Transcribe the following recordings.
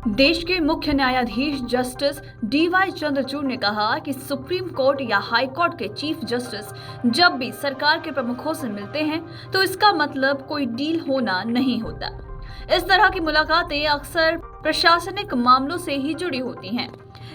देश के मुख्य न्यायाधीश जस्टिस डीवाई चंद्रचूड़ ने कहा कि सुप्रीम कोर्ट या हाई कोर्ट के चीफ जस्टिस जब भी सरकार के प्रमुखों से मिलते हैं तो इसका मतलब कोई डील होना नहीं होता। इस तरह की मुलाकातें अक्सर प्रशासनिक मामलों से ही जुड़ी होती हैं।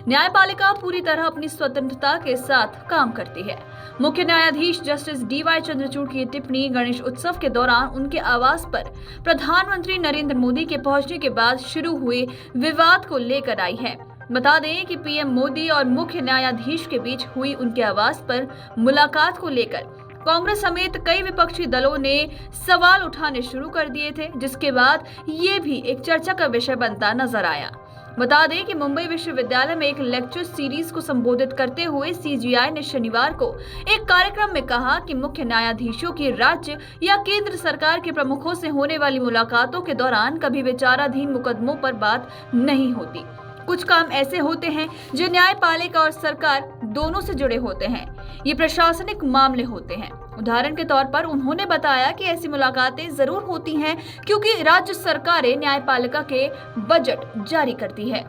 न्यायपालिका पूरी तरह अपनी स्वतंत्रता के साथ काम करती है। मुख्य न्यायाधीश जस्टिस डीवाई चंद्रचूड़ की टिप्पणी गणेश उत्सव के दौरान उनके आवास पर प्रधानमंत्री नरेंद्र मोदी के पहुंचने के बाद शुरू हुए विवाद को लेकर आई है। बता दें कि पीएम मोदी और मुख्य न्यायाधीश के बीच हुई उनके आवास पर मुलाकात को लेकर कांग्रेस समेत कई विपक्षी दलों ने सवाल उठाने शुरू कर दिए थे, जिसके बाद ये भी एक चर्चा का विषय बनता नजर आया। बता दें कि मुंबई विश्वविद्यालय में एक लेक्चर सीरीज को संबोधित करते हुए सीजीआई ने शनिवार को एक कार्यक्रम में कहा कि मुख्य न्यायाधीशों की राज्य या केंद्र सरकार के प्रमुखों से होने वाली मुलाकातों के दौरान कभी विचाराधीन मुकदमों पर बात नहीं होती। कुछ काम ऐसे होते हैं जो न्यायपालिका और सरकार दोनों से जुड़े होते हैं। ये प्रशासनिक मामले होते हैं। उदाहरण के तौर पर उन्होंने बताया कि ऐसी मुलाकातें जरूर होती हैं क्योंकि राज्य सरकारें न्यायपालिका के बजट जारी करती है।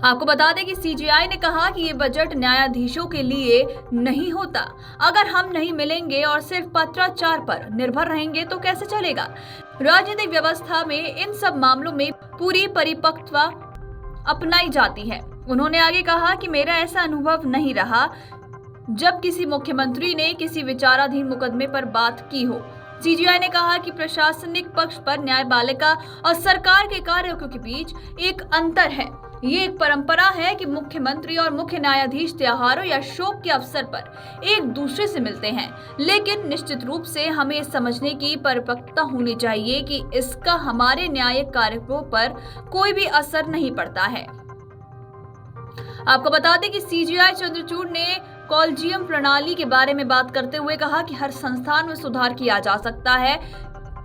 आपको बता दें कि सीजीआई ने कहा कि ये बजट न्यायाधीशों के लिए नहीं होता। अगर हम नहीं मिलेंगे और सिर्फ पत्राचार पर निर्भर रहेंगे तो कैसे चलेगा। राजनीतिक व्यवस्था में इन सब मामलों में पूरी परिपक्वता अपनाई जाती है। उन्होंने आगे कहा कि मेरा ऐसा अनुभव नहीं रहा जब किसी मुख्यमंत्री ने किसी विचाराधीन मुकदमे पर बात की हो। सीजीआई ने कहा कि प्रशासनिक पक्ष पर न्यायपालिका और सरकार के कार्यों के बीच एक अंतर है। ये एक परंपरा है कि मुख्यमंत्री और मुख्य न्यायाधीश त्योहारों या शोक के अवसर पर एक दूसरे से मिलते हैं, लेकिन निश्चित रूप से हमें समझने की परिपक्वता होनी चाहिए कि इसका हमारे न्यायिक कार्यों पर कोई भी असर नहीं पड़ता है। आपको बता दें कि सीजीआई चंद्रचूड़ ने कॉलेजियम प्रणाली के बारे में बात करते हुए कहा कि हर संस्थान में सुधार किया जा सकता है,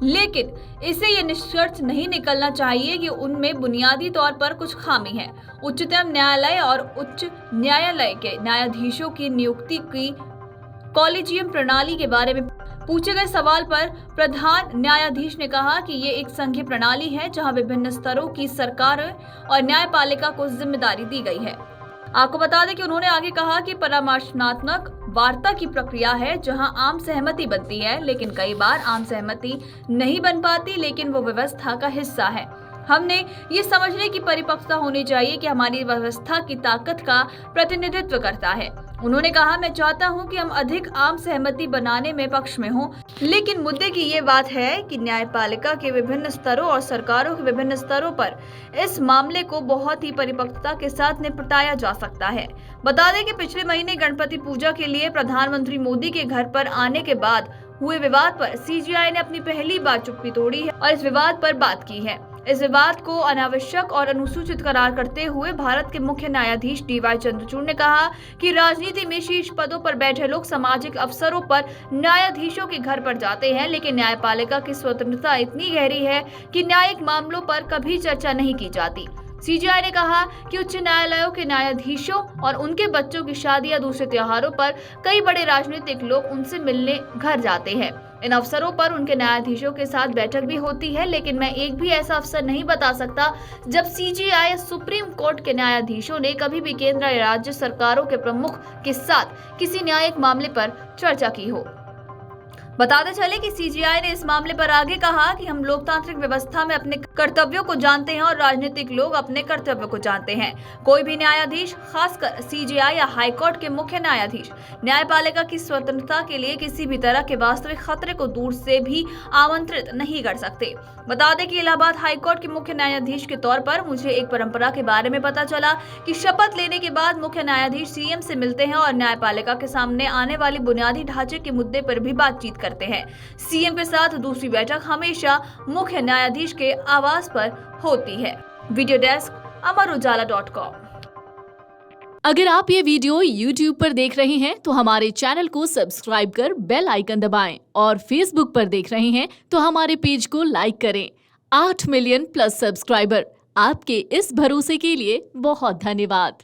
लेकिन इसे ये निष्कर्ष नहीं निकलना चाहिए कि उनमें बुनियादी तौर पर कुछ खामी है। उच्चतम न्यायालय और उच्च न्यायालय के न्यायाधीशों की नियुक्ति की कॉलेजियम प्रणाली के बारे में पूछे गए सवाल पर प्रधान न्यायाधीश ने कहा कि ये एक संघीय प्रणाली है जहां विभिन्न स्तरों की सरकार और न्यायपालिका को जिम्मेदारी दी गई है। आपको बता दें कि उन्होंने आगे कहा कि परामर्शात्मक वार्ता की प्रक्रिया है जहां आम सहमति बनती है, लेकिन कई बार आम सहमति नहीं बन पाती, लेकिन वो व्यवस्था का हिस्सा है। हमने ये समझने की परिपक्वता होनी चाहिए कि हमारी व्यवस्था की ताकत का प्रतिनिधित्व करता है। उन्होंने कहा, मैं चाहता हूं कि हम अधिक आम सहमति बनाने में पक्ष में हों, लेकिन मुद्दे की ये बात है कि न्यायपालिका के विभिन्न स्तरों और सरकारों के विभिन्न स्तरों पर इस मामले को बहुत ही परिपक्वता के साथ निपटाया जा सकता है। बता दें कि पिछले महीने गणपति पूजा के लिए प्रधानमंत्री मोदी के घर पर आने के बाद हुए विवाद पर सीजीआई ने अपनी पहली बार चुप्पी तोड़ी है और इस विवाद पर बात की है। इस विवाद को अनावश्यक और अनुसूचित करार करते हुए भारत के मुख्य न्यायाधीश डीवाई चंद्रचूड़ ने कहा कि राजनीति में शीर्ष पदों पर बैठे लोग सामाजिक अवसरों पर न्यायाधीशों के घर पर जाते हैं, लेकिन न्यायपालिका की स्वतंत्रता इतनी गहरी है कि न्यायिक मामलों पर कभी चर्चा नहीं की जाती। सीजीआई ने कहा कि उच्च न्यायालयों के न्यायाधीशों और उनके बच्चों की शादी या दूसरे त्योहारों पर कई बड़े राजनीतिक लोग उनसे मिलने घर जाते हैं। इन अवसरों पर उनके न्यायाधीशों के साथ बैठक भी होती है, लेकिन मैं एक भी ऐसा अवसर नहीं बता सकता जब सीजीआई या सुप्रीम कोर्ट के न्यायाधीशों ने कभी भी केंद्र या राज्य सरकारों के प्रमुख के साथ किसी न्यायिक मामले पर चर्चा की हो। बताते चले कि सीजीआई ने इस मामले पर आगे कहा कि हम लोकतांत्रिक व्यवस्था में अपने कर्तव्यों को जानते हैं और राजनीतिक लोग अपने कर्तव्यों को जानते हैं। कोई भी न्यायाधीश, खासकर सीजीआई या हाईकोर्ट के मुख्य न्यायाधीश, न्यायपालिका की स्वतंत्रता के लिए किसी भी तरह के वास्तविक खतरे को दूर से भी आमंत्रित नहीं कर सकते। बता दें कि इलाहाबाद हाईकोर्ट के मुख्य न्यायाधीश के तौर पर मुझे एक परंपरा के बारे में पता चला कि शपथ लेने के बाद मुख्य न्यायाधीश सीएम से मिलते हैं और न्यायपालिका के सामने आने वाली बुनियादी ढांचे के मुद्दे पर भी बातचीत करते हैं। सीएम के साथ दूसरी बैठक हमेशा मुख्य न्यायाधीश के आवास पर होती है। Video desk amarujala.com। अगर आप ये वीडियो YouTube पर देख रहे हैं तो हमारे चैनल को सब्सक्राइब कर बेल आइकन दबाएं और Facebook पर देख रहे हैं तो हमारे पेज को लाइक करें। 8 मिलियन प्लस सब्सक्राइबर, आपके इस भरोसे के लिए बहुत धन्यवाद।